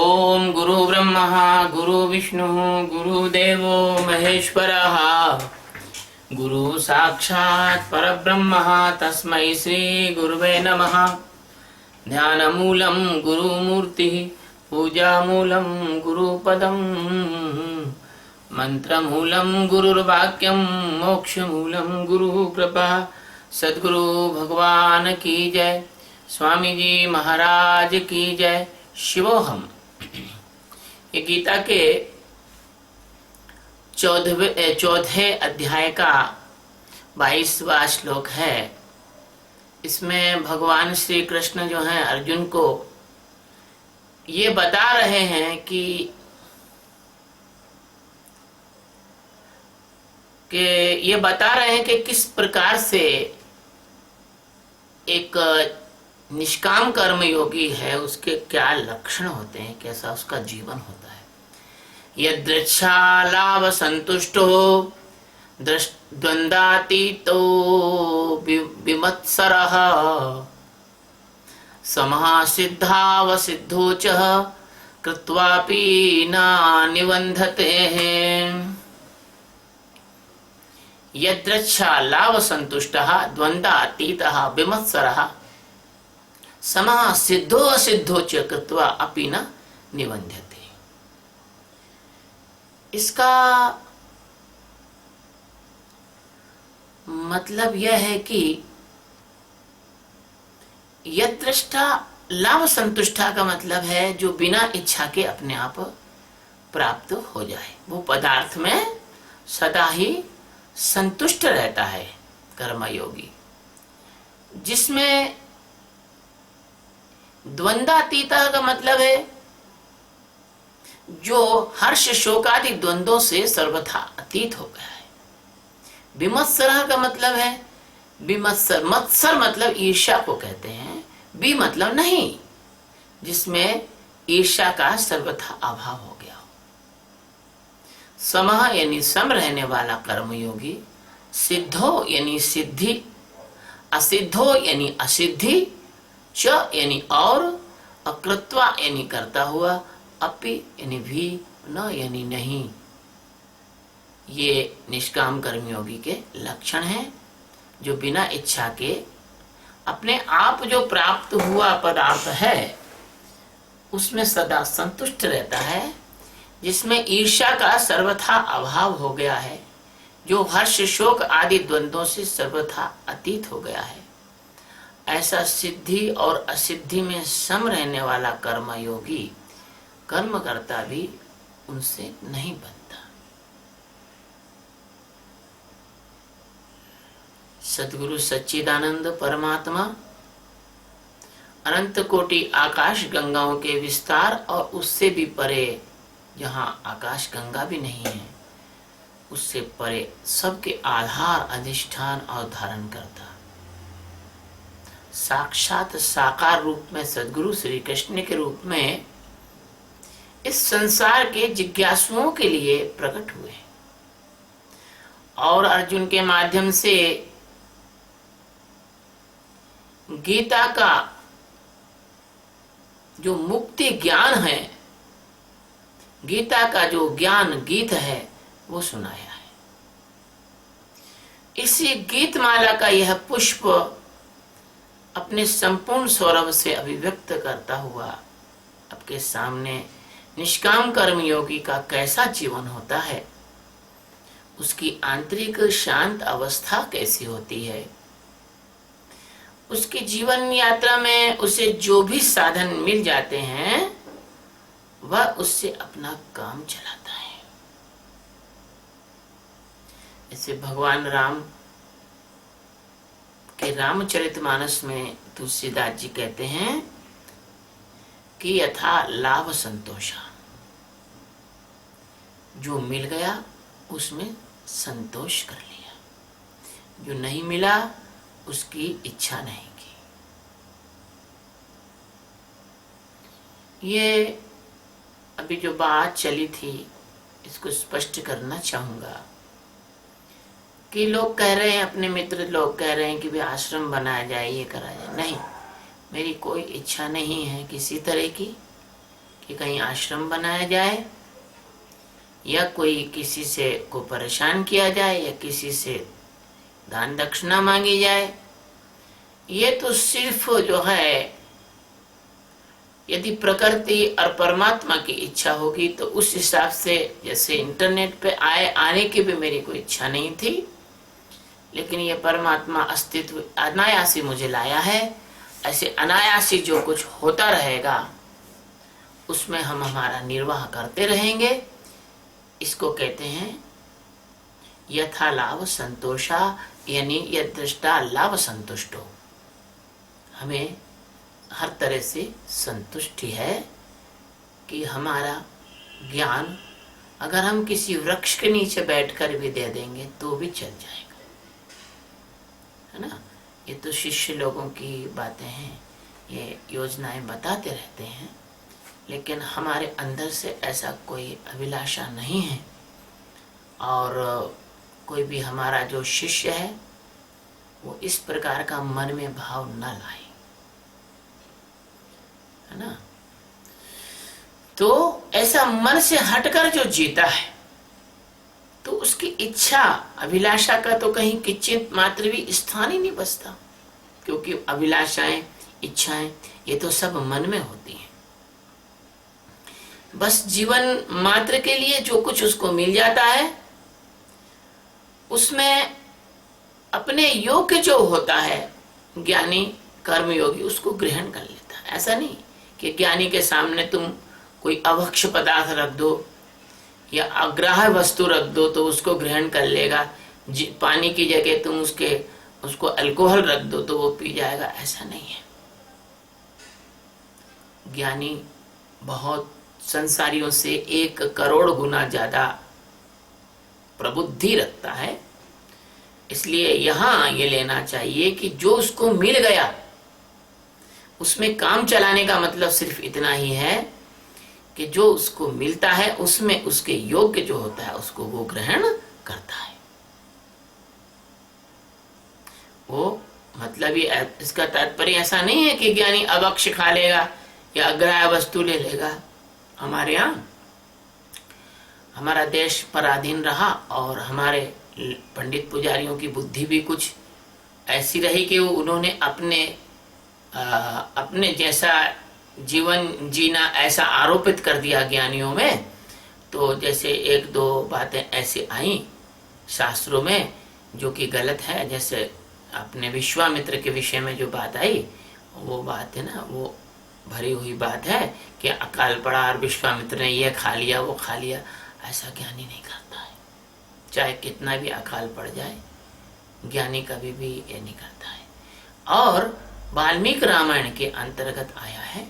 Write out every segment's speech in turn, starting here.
ओम गुरु ब्रह्मा गुरु विष्णु गुरुदेवो महेश्वरः गुरु साक्षात् परब्रह्म तस्मै श्री गुरुवे नमः। ध्यानमूलं गुरुमूर्तिः पूजामूलं गुरुपदम् मंत्रमूलं गुरुर्वाक्यं मोक्षमूलं गुरुकृपा। सद्गुरु भगवान की जय। स्वामी जी महाराज की जय। शिवोहम। ये गीता के 14वें अध्याय का 22वां श्लोक है। इसमें भगवान श्री कृष्ण जो हैं अर्जुन को ये बता रहे हैं कि किस प्रकार से एक निष्काम कर्म योगी है, उसके क्या लक्षण होते हैं, कैसा उसका जीवन होता है। यदृच्छालाभ संतुष्टो द्वंद्वातीतो विमत्सरः समः सिद्धावसिद्धो च कृत्वापि न निबन्धते। यदृच्छालाभ संतुष्टः द्वंद्वातीतः विमत्सरः समः सिद्धो असिद्धो च कृत्वा अपि न निबध्यते। इसका मतलब यह है कि यदृष्टा लाभ संतुष्टा का मतलब है जो बिना इच्छा के अपने आप प्राप्त हो जाए, वो पदार्थ में सदा ही संतुष्ट रहता है कर्मयोगी। जिसमें द्वंद्वातीत का मतलब है जो हर्ष शोकादि द्वंद्वों से सर्वथा अतीत हो गया है। विमत्सर का मतलब है मत्सर मतलब ईर्ष्या को कहते हैं। बी मतलब नहीं, जिसमें ईर्ष्या का सर्वथा अभाव हो गया हो। समः यानी सम रहने वाला कर्मयोगी, सिद्धो यानी सिद्धि, असिद्धो यानी असिद्धि, च यानी और, अकृत्वा यानी करता हुआ, अपि यानी भी, न यानी नहीं। ये निष्काम कर्मयोगी के लक्षण हैं, जो बिना इच्छा के अपने आप जो प्राप्त हुआ पदार्थ है उसमें सदा संतुष्ट रहता है, जिसमें ईर्ष्या का सर्वथा अभाव हो गया है, जो हर्ष शोक आदि द्वंद्वों से सर्वथा अतीत हो गया है। ऐसा सिद्धि और असिद्धि में सम रहने वाला कर्मयोगी कर्म करता भी उनसे नहीं बनता। सद्गुरु सच्चिदानंद परमात्मा अनंत कोटि आकाश गंगाओं के विस्तार और उससे भी परे, जहाँ आकाश गंगा भी नहीं है, उससे परे सबके आधार अधिष्ठान और धारण करता साक्षात साकार रूप में सद्गुरु श्री कृष्ण के रूप में इस संसार के जिज्ञासुओं के लिए प्रकट हुए और अर्जुन के माध्यम से गीता का जो मुक्ति ज्ञान है, गीता का जो ज्ञान गीत है, वो सुनाया है। इसी गीत माला का यह पुष्प अपने संपूर्ण सौरभ से अभिव्यक्त करता हुआ आपके सामने निष्काम कर्मयोगी का कैसा जीवन होता है, उसकी आंतरिक शांत अवस्था कैसी होती है, उसकी जीवन यात्रा में उसे जो भी साधन मिल जाते हैं वह उससे अपना काम चलाता है। ऐसे भगवान राम के रामचरितमानस में तुलसीदास जी कहते हैं कि यथा लाभ संतोषा, जो मिल गया उसमें संतोष कर लिया, जो नहीं मिला उसकी इच्छा नहीं की। ये अभी जो बात चली थी इसको स्पष्ट करना चाहूंगा कि लोग कह रहे हैं, अपने मित्र लोग कह रहे हैं कि भी आश्रम बनाया जाए, ये करा जाए। नहीं, मेरी कोई इच्छा नहीं है किसी तरह की कि कहीं आश्रम बनाया जाए या कोई किसी से को परेशान किया जाए या किसी से दान दक्षिणा मांगी जाए। ये तो सिर्फ जो है, यदि प्रकृति और परमात्मा की इच्छा होगी तो उस हिसाब से, जैसे इंटरनेट पे आने की भी मेरी कोई इच्छा नहीं थी, लेकिन ये परमात्मा अस्तित्व अनायासी मुझे लाया है। ऐसे अनायासी जो कुछ होता रहेगा उसमें हम हमारा निर्वाह करते रहेंगे। इसको कहते हैं यथा लाभ संतोषा, यानी यह दृष्टा लाभ संतुष्टो। हमें हर तरह से संतुष्टि है कि हमारा ज्ञान अगर हम किसी वृक्ष के नीचे बैठकर भी दे देंगे तो भी चल जाएगा, है ना। ये तो शिष्य लोगों की बातें हैं, ये योजनाएं बताते रहते हैं, लेकिन हमारे अंदर से ऐसा कोई अभिलाषा नहीं है। और कोई भी हमारा जो शिष्य है वो इस प्रकार का मन में भाव न लाए, है ना। तो ऐसा मन से हटकर जो जीता है तो उसकी इच्छा अभिलाषा का तो कहीं किंचित मात्र भी स्थान ही नहीं बचता, क्योंकि अभिलाषाएं इच्छाएं ये तो सब मन में होती हैं। बस जीवन मात्र के लिए जो कुछ उसको मिल जाता है उसमें अपने योग्य जो होता है ज्ञानी कर्मयोगी उसको ग्रहण कर लेता है। ऐसा नहीं कि ज्ञानी के सामने तुम कोई अभक्ष पदार्थ रख दो या अग्राह्य वस्तु रख दो तो उसको ग्रहण कर लेगा। पानी की जगह तुम उसको अल्कोहल रख दो तो वो पी जाएगा, ऐसा नहीं है। ज्ञानी बहुत संसारियों से 1 करोड़ गुना ज्यादा प्रबुद्धि रखता है। इसलिए यहां ये लेना चाहिए कि जो उसको मिल गया उसमें काम चलाने का मतलब सिर्फ इतना ही है कि जो उसको मिलता है उसमें उसके योग्य जो होता है उसको वो ग्रहण करता है। वो मतलब ये इसका तात्पर्य ऐसा नहीं है कि ज्ञानी अभक्ष खा लेगा या अग्राह्य वस्तु ले लेगा। हमारे यहाँ हमारा देश पराधीन रहा और हमारे पंडित पुजारियों की बुद्धि भी कुछ ऐसी रही कि उन्होंने अपने जैसा जीवन जीना ऐसा आरोपित कर दिया ज्ञानियों में। तो जैसे 1-2 बातें ऐसी आई शास्त्रों में जो कि गलत है, जैसे अपने विश्वामित्र के विषय में जो बात आई वो बात है ना, वो भरी हुई बात है कि अकाल पड़ा और विश्वामित्र ने ये खा लिया वो खा लिया। ऐसा ज्ञानी नहीं करता है, चाहे कितना भी अकाल पड़ जाए, ज्ञानी कभी भी ये नहीं करता है। और वाल्मीकि रामायण के अंतर्गत आया है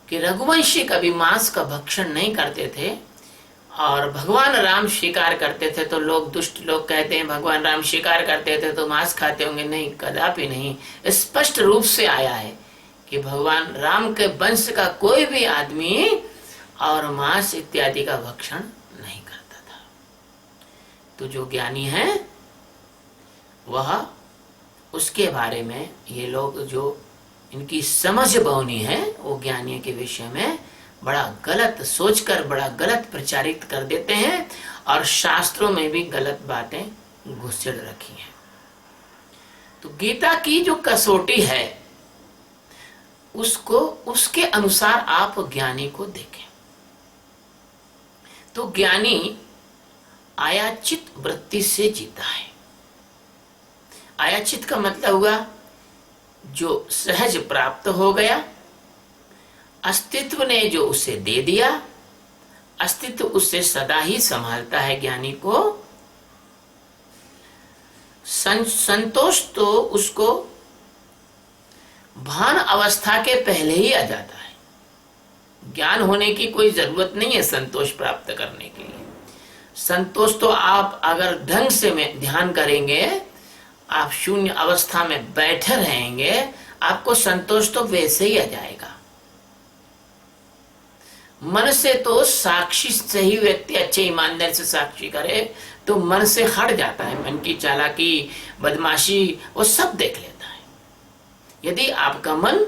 कि रघुवंशी कभी मांस का भक्षण नहीं करते थे और भगवान राम शिकार करते थे। तो लोग, दुष्ट लोग कहते हैं भगवान राम शिकार करते थे तो मांस खाते होंगे। नहीं, कदापि नहीं। स्पष्ट रूप से आया है कि भगवान राम के वंश का कोई भी आदमी और मांस इत्यादि का भक्षण नहीं करता था। तो जो ज्ञानी है वह, उसके बारे में ये लोग जो इनकी समझ बौनी है वो ज्ञानियों के विषय में बड़ा गलत सोचकर बड़ा गलत प्रचारित कर देते हैं और शास्त्रों में भी गलत बातें घुसेड़ रखी हैं। तो गीता की जो कसौटी है उसको उसके अनुसार आप ज्ञानी को देखें। तो ज्ञानी आयाचित वृत्ति से जीता है। आयाचित का मतलब हुआ जो सहज प्राप्त हो गया, अस्तित्व ने जो उसे दे दिया, अस्तित्व उससे सदा ही संभालता है ज्ञानी को। संतोष तो उसको भान अवस्था के पहले ही आ जाता है। ज्ञान होने की कोई जरूरत नहीं है संतोष प्राप्त करने के लिए। संतोष तो आप अगर ढंग से में ध्यान करेंगे, आप शून्य अवस्था में बैठे रहेंगे, आपको संतोष तो वैसे ही आ जाएगा। मन से तो साक्षी सही व्यक्ति अच्छे ईमानदार से साक्षी करे तो मन से हट जाता है। मन की चालाकी, बदमाशी वो सब देख लेता है। यदि आपका मन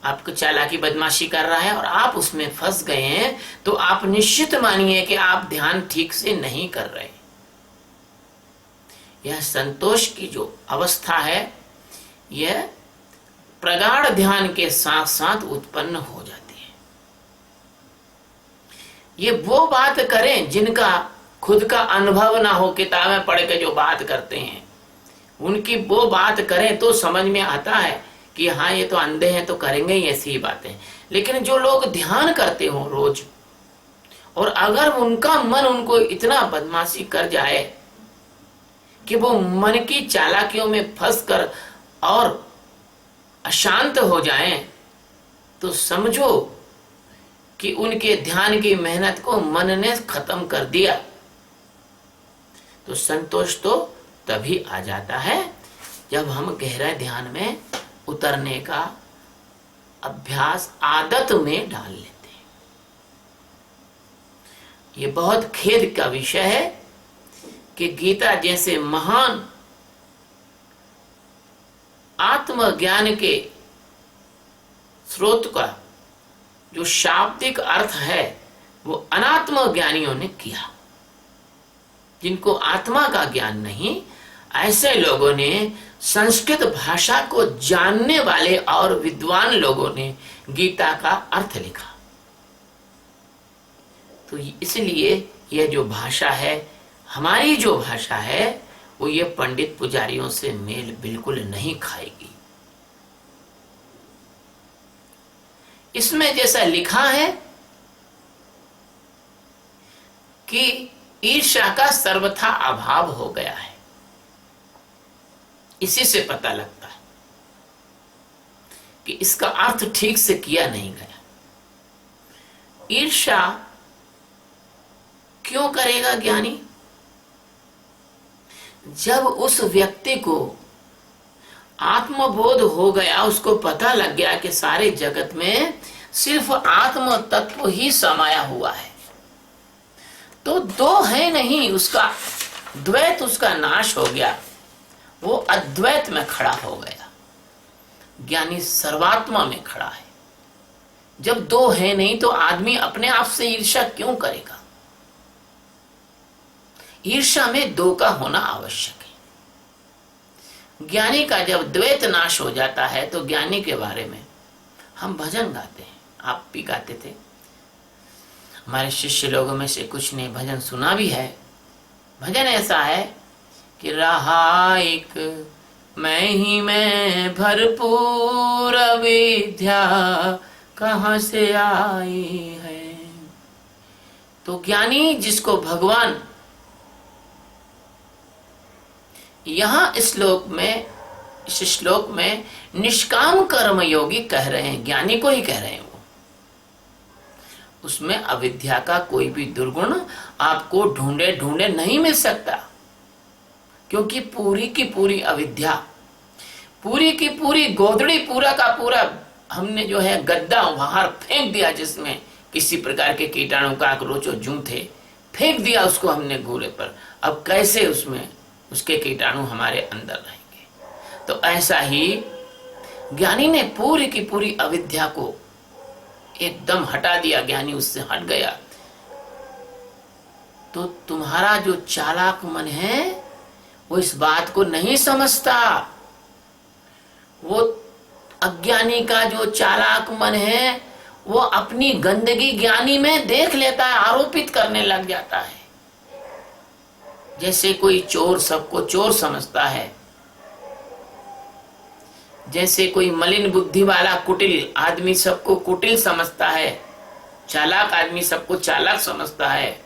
आपको चालाकी बदमाशी कर रहा है और आप उसमें फंस गए हैं, तो आप निश्चित मानिए कि आप ध्यान ठीक से नहीं कर रहे। यह संतोष की जो अवस्था है, यह प्रगाढ़ ध्यान के साथ साथ उत्पन्न हो जाती है। ये वो बात करें जिनका खुद का अनुभव ना हो, किताबें पढ़ के जो बात करते हैं, उनकी वो बात करें तो समझ में आता है कि हाँ ये तो अंधे हैं तो करेंगे ही ऐसी ही बातें। लेकिन जो लोग ध्यान करते हो रोज, और अगर उनका मन उनको इतना बदमाशी कर जाए कि वो मन की चालाकियों में फंसकर और अशांत हो जाएं, तो समझो कि उनके ध्यान की मेहनत को मन ने खत्म कर दिया। तो संतोष तो तभी आ जाता है जब हम गहरे ध्यान में उतरने का अभ्यास आदत में डाल लेते हैं। ये बहुत खेद का विषय है कि गीता जैसे महान आत्मज्ञान के स्रोत का जो शाब्दिक अर्थ है वो अनात्म ज्ञानियों ने किया। जिनको आत्मा का ज्ञान नहीं, ऐसे लोगों ने संस्कृत भाषा को जानने वाले और विद्वान लोगों ने गीता का अर्थ लिखा। तो इसलिए यह जो भाषा है, हमारी जो भाषा है, वो ये पंडित पुजारियों से मेल बिल्कुल नहीं खाएगी। इसमें जैसा लिखा है कि ईर्ष्या का सर्वथा अभाव हो गया है, इसी से पता लगता है कि इसका अर्थ ठीक से किया नहीं गया। ईर्ष्या क्यों करेगा ज्ञानी? जब उस व्यक्ति को आत्मबोध हो गया, उसको पता लग गया कि सारे जगत में सिर्फ आत्म तत्व ही समाया हुआ है, तो दो है नहीं, उसका द्वैत उसका नाश हो गया, वो अद्वैत में खड़ा हो गया। ज्ञानी सर्वात्मा में खड़ा है। जब दो है नहीं तो आदमी अपने आप से ईर्ष्या क्यों करेगा? ईर्ष्या में दो का होना आवश्यक है। ज्ञानी का जब द्वैत नाश हो जाता है तो ज्ञानी के बारे में हम भजन गाते हैं, आप भी गाते थे, हमारे शिष्य लोगों में से कुछ ने भजन सुना भी है। भजन ऐसा है कि रहा एक मैं ही मैं भरपूर विद्या कहाँ से आई है। तो ज्ञानी जिसको भगवान यहां इस श्लोक में निष्काम कर्म योगी कह रहे हैं, ज्ञानी को ही कह रहे हैं। वो उसमें अविद्या का कोई भी दुर्गुण आपको ढूंढे ढूंढे नहीं मिल सकता, क्योंकि पूरी की पूरी अविद्या, पूरी की पूरी गोदड़ी, पूरा का पूरा हमने जो है गद्दा बाहर फेंक दिया, जिसमें किसी प्रकार के कीटाणु काकरोच और जूं थे, फेंक दिया उसको हमने घूरे पर। अब कैसे उसमें उसके कीटाणु हमारे अंदर रहेंगे? तो ऐसा ही ज्ञानी ने पूरी की पूरी अविद्या को एकदम हटा दिया, ज्ञानी उससे हट गया। तो तुम्हारा जो चालाक मन है वो इस बात को नहीं समझता। वो अज्ञानी का जो चालाक मन है वो अपनी गंदगी ज्ञानी में देख लेता है, आरोपित करने लग जाता है। जैसे कोई चोर सबको चोर समझता है, जैसे कोई मलिन बुद्धि वाला कुटिल आदमी सबको कुटिल समझता है, चालाक आदमी सबको चालाक समझता है,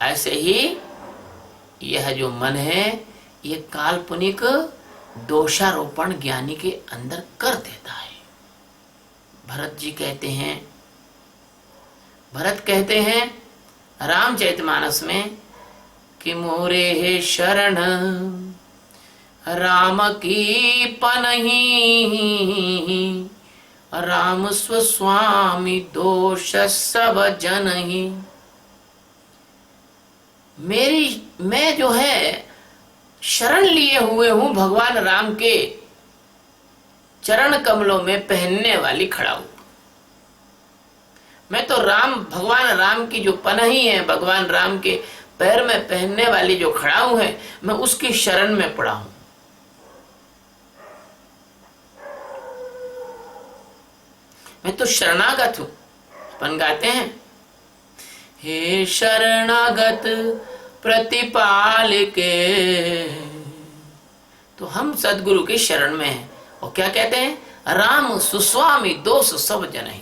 ऐसे ही यह जो मन है ये काल्पनिक दोषारोपण ज्ञानी के अंदर कर देता है। भरत जी कहते हैं, भरत कहते हैं रामचरितमानस में कि मोरे है शरण राम की पनही, राम स्वस्वामी दोष सब जनहि। मैं जो है शरण लिए हुए हूं भगवान राम के, चरण कमलों में पहनने वाली खड़ाऊ। मैं तो राम, भगवान राम की जो पनाही है, भगवान राम के पैर में पहनने वाली जो खड़ाऊ है, मैं उसकी शरण में पड़ा हूं। मैं तो शरणागत हूं। अपन गाते हैं, हे शरणागत प्रतिपाल के। तो हम सदगुरु के शरण में हैं। और क्या कहते हैं, राम सुस्वामी दोष सब जनहि।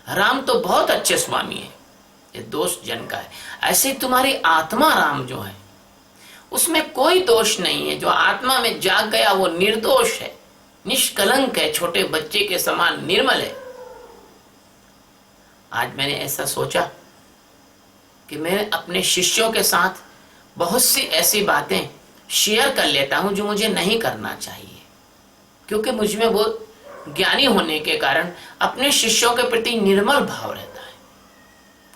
राम तो बहुत अच्छे स्वामी है, ये दोष जन का है। ऐसे तुम्हारी आत्मा राम जो है, उसमें कोई दोष नहीं है। जो आत्मा में जाग गया वो निर्दोष है, निष्कलंक है, छोटे बच्चे के समान निर्मल है। आज मैंने ऐसा सोचा कि मैं अपने शिष्यों के साथ बहुत सी ऐसी बातें शेयर कर लेता हूं जो मुझे नहीं करना चाहिए, क्योंकि मुझ में वो ज्ञानी होने के कारण अपने शिष्यों के प्रति निर्मल भाव रहता है।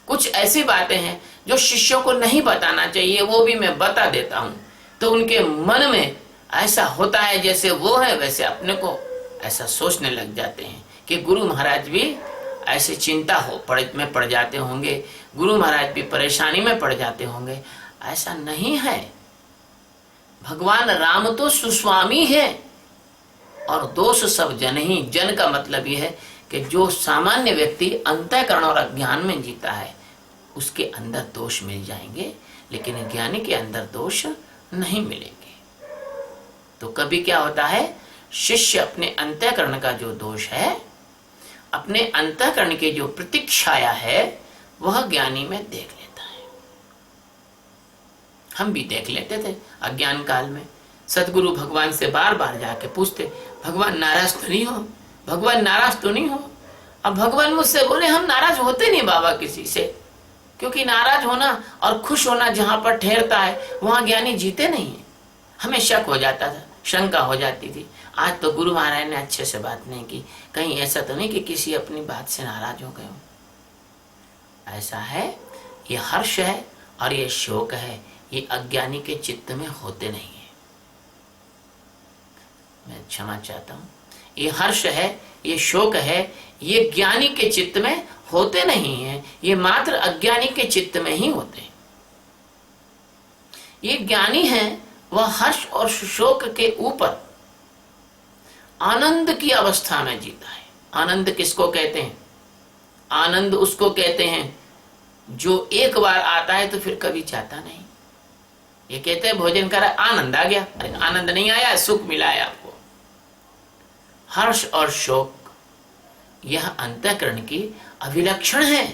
कुछ ऐसी बातें हैं जो शिष्यों को नहीं बताना चाहिए, वो भी मैं बता देता हूं, तो उनके मन में ऐसा होता है जैसे वो है वैसे अपने को ऐसा सोचने लग जाते हैं कि गुरु महाराज भी ऐसे चिंता में पड़ जाते होंगे, गुरु महाराज भी परेशानी में पड़ जाते होंगे। ऐसा नहीं है। भगवान राम तो सुस्वामी है और दोष सब जन ही। जन का मतलब यह है कि जो सामान्य व्यक्ति अंतःकरण और अज्ञान में जीता है उसके अंदर दोष मिल जाएंगे, लेकिन ज्ञानी के अंदर दोष नहीं मिलेंगे। तो कभी क्या होता है, शिष्य अपने अंतःकरण का जो दोष है, अपने अंतःकरण की जो प्रतीक्षाया है, वह ज्ञानी में देख लेता है। हम भी देख लेते थे अज्ञान काल में। सदगुरु भगवान से बार बार जाके पूछते, भगवान नाराज तो नहीं हो, भगवान नाराज तो नहीं हो। अब भगवान मुझसे बोले, हम नाराज होते नहीं बाबा किसी से, क्योंकि नाराज होना और खुश होना जहां पर ठहरता है वहां ज्ञानी जीते नहीं है। हमें शक हो जाता था, शंका हो जाती थी। आज तो गुरु महाराज ने अच्छे से बात नहीं की, कहीं ऐसा तो नहीं कि किसी अपनी बात से नाराज हो गए हो। ऐसा है, ये हर्ष है और ये शोक है, ये अज्ञानी के चित्त में होते नहीं है। मैं क्षमा चाहता हूं। ये हर्ष है, ये शोक है, ये ज्ञानी के चित्त में होते नहीं है, ये मात्र अज्ञानी के चित्त में ही होते हैं। ये ज्ञानी है, वह हर्ष और शोक के ऊपर आनंद की अवस्था में जीता है। आनंद किसको कहते हैं? आनंद उसको कहते हैं जो एक बार आता है तो फिर कभी चाहता नहीं। ये कहते हैं भोजन करा, आनंद आ गया। अरे आनंद नहीं आया, सुख मिला है आपको। हर्ष और शोक यह अंतःकरण की अभिलक्षण है,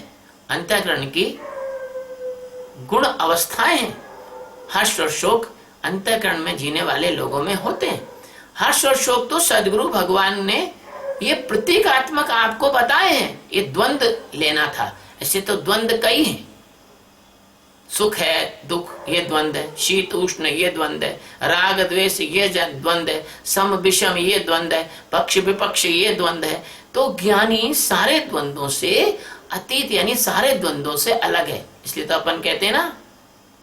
अंतःकरण की गुण अवस्थाएं हैं। हर्ष और शोक अंतःकरण में जीने वाले लोगों में होते हैं। हर्ष और शोक तो सदगुरु भगवान ने ये प्रतीकात्मक आपको बताए हैं। ये द्वंद लेना था, ऐसे तो द्वंद कई हैं। सुख है, दुख, ये द्वंद है। शीत उष्ण, ये द्वंद है। राग द्वेष, ये द्वंद है। सम विषम, ये द्वंद है। पक्ष विपक्ष, ये द्वंद है। तो ज्ञानी सारे द्वंद्वों से अतीत, यानी सारे द्वंद्वों से अलग है। इसलिए तो अपन कहते हैं ना,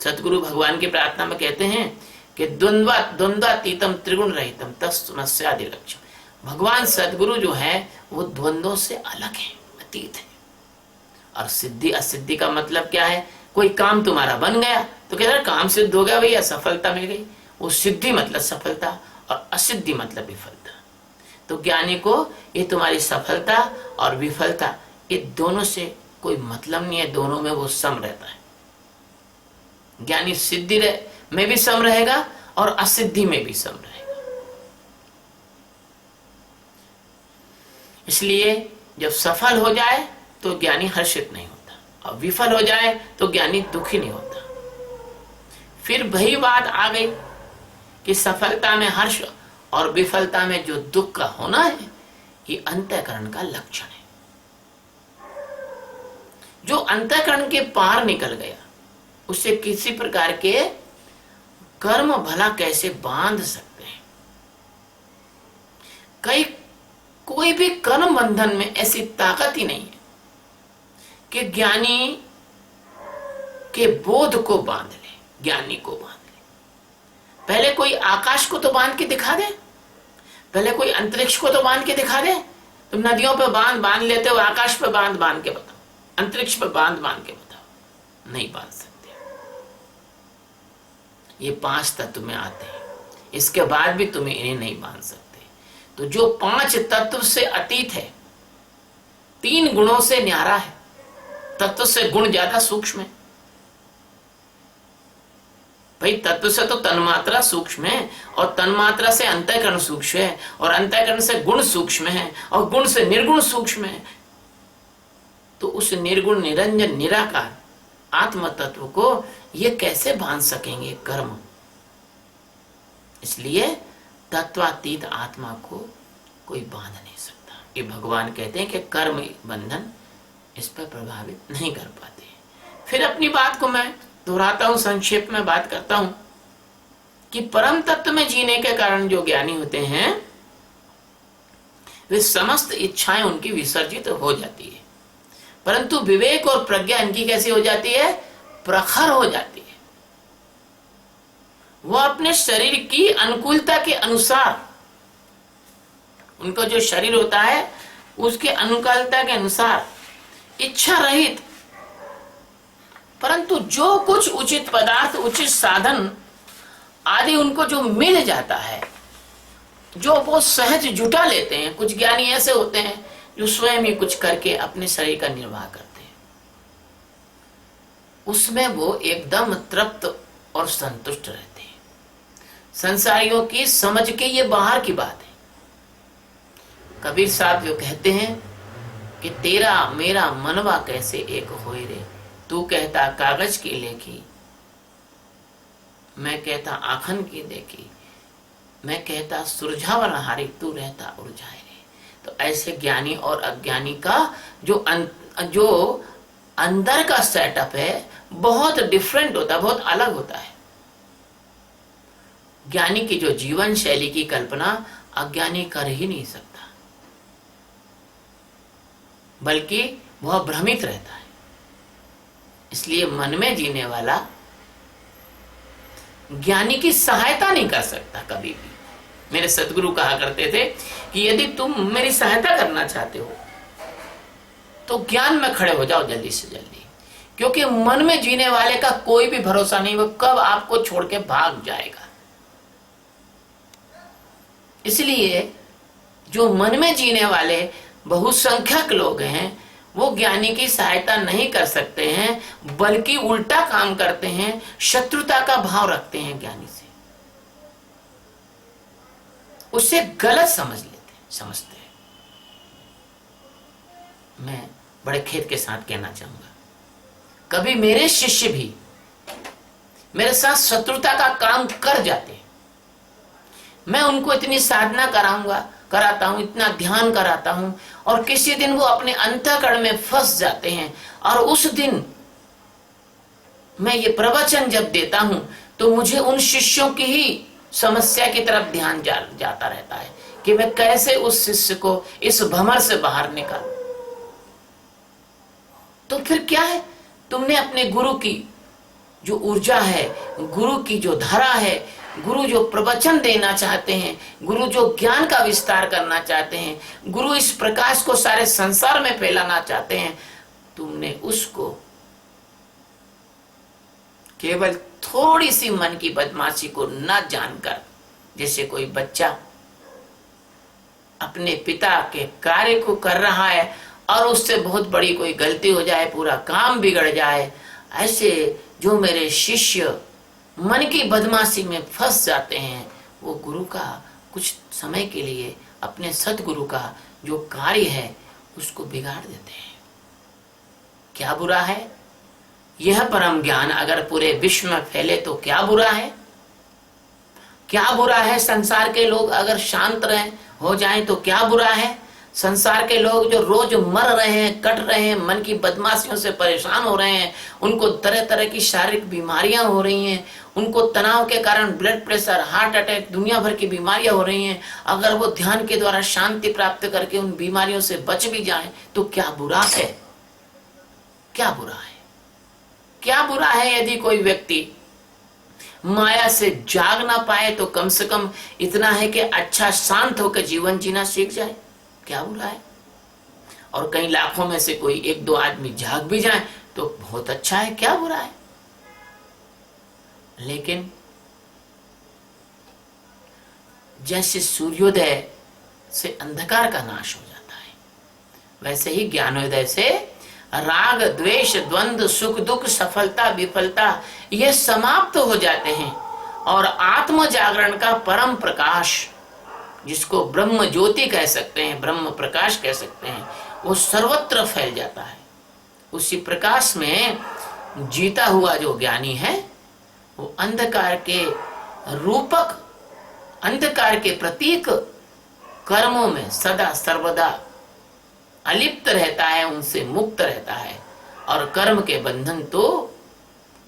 सतगुरु भगवान की प्रार्थना में कहते हैं कि द्वंद्वातीतम त्रिगुण रहितम तस्मस्यादि लक्ष्यम। भगवान सदगुरु जो है वो द्वंद्वों से अलग है, अतीत है। और सिद्धि असिद्धि का मतलब क्या है? कोई काम तुम्हारा बन गया तो कहते हैं काम सिद्ध हो गया भैया, सफलता मिल गई। वो सिद्धि मतलब सफलता और असिद्धि मतलब विफलता। तो ज्ञानी को ये तुम्हारी सफलता और विफलता, ये दोनों से कोई मतलब नहीं है, दोनों में वो सम रहता है। ज्ञानी सिद्धि में भी सम रहेगा और असिद्धि में भी सम रहेगा। इसलिए जब सफल हो जाए तो ज्ञानी हर्षित नहीं होता, और विफल हो जाए तो ज्ञानी दुखी नहीं होता। फिर वही बात आ गई कि सफलता में हर्ष और विफलता में जो दुख का होना है, ये अंतःकरण का लक्षण है। जो अंतःकरण के पार निकल गया, उससे किसी प्रकार के कर्म भला कैसे बांध सकते हैं? कोई भी कर्म बंधन में ऐसी ताकत ही नहीं है कि ज्ञानी के बोध को बांध ले, ज्ञानी को बांध ले। पहले कोई आकाश को तो बांध के दिखा दे, पहले कोई अंतरिक्ष को तो बांध के दिखा दे। तुम नदियों पे बांध लेते हो, आकाश पे बांध के बताओ, अंतरिक्ष पे बांध के बताओ। नहीं बांध सकते। ये 5 तत्व में आते हैं, इसके बाद भी तुम्हें इन्हें नहीं बांध सकते। तो जो 5 तत्व से अतीत है, 3 गुणों से न्यारा है, तत्व से गुण ज्यादा सूक्ष्म है। भाई तत्व से तो तन्मात्रा सूक्ष्म है, और तन्मात्रा से अंतःकरण सूक्ष्म है, और अंतःकरण से गुण सूक्ष्म है, और गुण से निर्गुण सूक्ष्म है। तो उस निर्गुण निरंजन निराकार आत्म तत्व को ये कैसे बांध सकेंगे कर्म? इसलिए तत्वातीत आत्मा को कोई बांध नहीं सकता। ये भगवान कहते हैं कि कर्म बंधन इस पर प्रभावित नहीं कर पाते। फिर अपनी बात को मैं दोहराता हूं, संक्षेप में बात करता हूं कि परम तत्व में जीने के कारण जो ज्ञानी होते हैं वे समस्त इच्छाएं उनकी विसर्जित हो जाती है, परंतु विवेक और प्रज्ञा इनकी कैसी हो जाती है? प्रखर हो जाती है। वो अपने शरीर की अनुकूलता के अनुसार, उनका जो शरीर होता है उसके अनुकूलता के अनुसार इच्छा रहित, परंतु जो कुछ उचित पदार्थ, उचित साधन आदि उनको जो मिल जाता है, जो वो सहज जुटा लेते हैं। कुछ ज्ञानी ऐसे होते हैं जो स्वयं ही कुछ करके अपने शरीर का निर्वाह करते हैं, उसमें वो एकदम तृप्त और संतुष्ट रहते हैं। संसारियों की समझ के ये बाहर की बात है। कबीर साहब जो कहते हैं कि तेरा मेरा मनवा कैसे एक होए रे, तू कहता कागज की लेखी, मैं कहता आखन की देखी, मैं कहता सुरझावन हारी, तू रहता उलझाए रे। तो ऐसे ज्ञानी और अज्ञानी का जो अंदर का सेटअप है बहुत डिफरेंट होता है, बहुत अलग होता है। ज्ञानी की जो जीवन शैली की कल्पना अज्ञानी कर ही नहीं सकता, बल्कि वह भ्रमित रहता है। इसलिए मन में जीने वाला ज्ञानी की सहायता नहीं कर सकता कभी भी। मेरे सदगुरु कहा करते थे कि यदि तुम मेरी सहायता करना चाहते हो तो ज्ञान में खड़े हो जाओ जल्दी से जल्दी, क्योंकि मन में जीने वाले का कोई भी भरोसा नहीं, वो कब आपको छोड़ के भाग जाएगा। इसलिए जो मन में जीने वाले बहुसंख्यक लोग हैं वो ज्ञानी की सहायता नहीं कर सकते हैं, बल्कि उल्टा काम करते हैं, शत्रुता का भाव रखते हैं ज्ञानी से, उससे गलत समझते हैं। मैं बड़े खेद के साथ कहना चाहूंगा, कभी मेरे शिष्य भी मेरे साथ शत्रुता का काम कर जाते हैं। मैं उनको इतनी साधना कराता हूं, इतना ध्यान कराता हूं, और किसी दिन वो अपने अंतःकरण में फंस जाते हैं, और उस दिन मैं ये प्रवचन जब देता हूं तो मुझे उन शिष्यों की ही समस्या की तरफ ध्यान जाता रहता है कि मैं कैसे उस शिष्य को इस भंवर से बाहर निकालूं। तो फिर क्या है, तुमने अपने गुरु की जो ऊर्जा है, गुरु की जो धारा है, गुरु जो प्रवचन देना चाहते हैं, गुरु जो ज्ञान का विस्तार करना चाहते हैं, गुरु इस प्रकाश को सारे संसार में फैलाना चाहते हैं, तुमने उसको केवल थोड़ी सी मन की बदमाशी को न जानकर, जैसे कोई बच्चा अपने पिता के कार्य को कर रहा है और उससे बहुत बड़ी कोई गलती हो जाए, पूरा काम बिगड़ जाए, ऐसे जो मेरे शिष्य मन की बदमाशी में फंस जाते हैं, वो गुरु का कुछ समय के लिए, अपने सतगुरु का जो कार्य है उसको बिगाड़ देते हैं। क्या बुरा है? यह परम ज्ञान अगर पूरे विश्व में फैले तो क्या बुरा है? क्या बुरा है संसार के लोग अगर शांत हो जाएं तो क्या बुरा है? संसार के लोग जो रोज मर रहे हैं, कट रहे हैं, मन की बदमाशियों से परेशान हो रहे हैं, उनको तरह तरह की शारीरिक बीमारियां हो रही हैं, उनको तनाव के कारण ब्लड प्रेशर, हार्ट अटैक, दुनिया भर की बीमारियां हो रही हैं, अगर वो ध्यान के द्वारा शांति प्राप्त करके उन बीमारियों से बच भी जाएं तो क्या बुरा है? क्या बुरा है? क्या बुरा है यदि कोई व्यक्ति माया से जाग ना पाए तो कम से कम इतना है कि अच्छा शांत होकर जीवन जीना सीख जाए, क्या बुरा है। और कई लाखों में से कोई एक दो आदमी जाग भी जाए तो बहुत अच्छा है, क्या बुरा है। लेकिन जैसे सूर्योदय से अंधकार का नाश हो जाता है, वैसे ही ज्ञानोदय से राग द्वेष द्वंद्व सुख दुख सफलता विफलता ये समाप्त हो जाते हैं और आत्म जागरण का परम प्रकाश, जिसको ब्रह्म ज्योति कह सकते हैं, ब्रह्म प्रकाश कह सकते हैं, वो सर्वत्र फैल जाता है। उसी प्रकाश में जीता हुआ जो ज्ञानी है वो अंधकार के रूपक, अंधकार के प्रतीक कर्मों में सदा सर्वदा अलिप्त रहता है, उनसे मुक्त रहता है। और कर्म के बंधन तो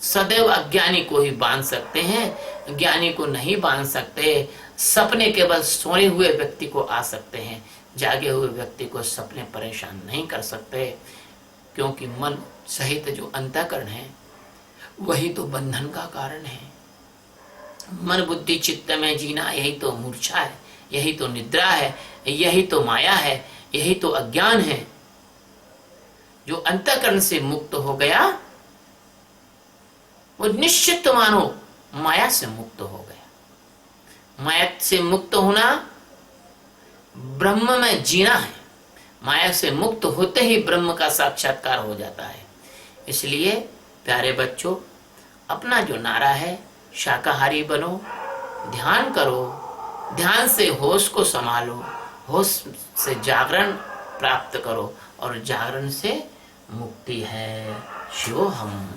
सदैव अज्ञानी को ही बांध सकते हैं, ज्ञानी को नहीं बांध सकते। सपने केवल सोए हुए व्यक्ति को आ सकते हैं, जागे हुए व्यक्ति को सपने परेशान नहीं कर सकते, क्योंकि मन सहित जो अंतःकरण है वही तो बंधन का कारण है। मन बुद्धि चित्त में जीना यही तो मूर्छा है, यही तो निद्रा है, यही तो माया है, यही तो अज्ञान है। जो अंतःकरण से मुक्त हो गया वो निश्चित मानो माया से मुक्त हो गया। माया से मुक्त होना ब्रह्म में जीना है। माया से मुक्त होते ही ब्रह्म का साक्षात्कार हो जाता है। इसलिए प्यारे बच्चों, अपना जो नारा है शाकाहारी बनो, ध्यान करो, ध्यान से होश को संभालो, होश से जागरण प्राप्त करो और जागरण से मुक्ति है। शिवोहम।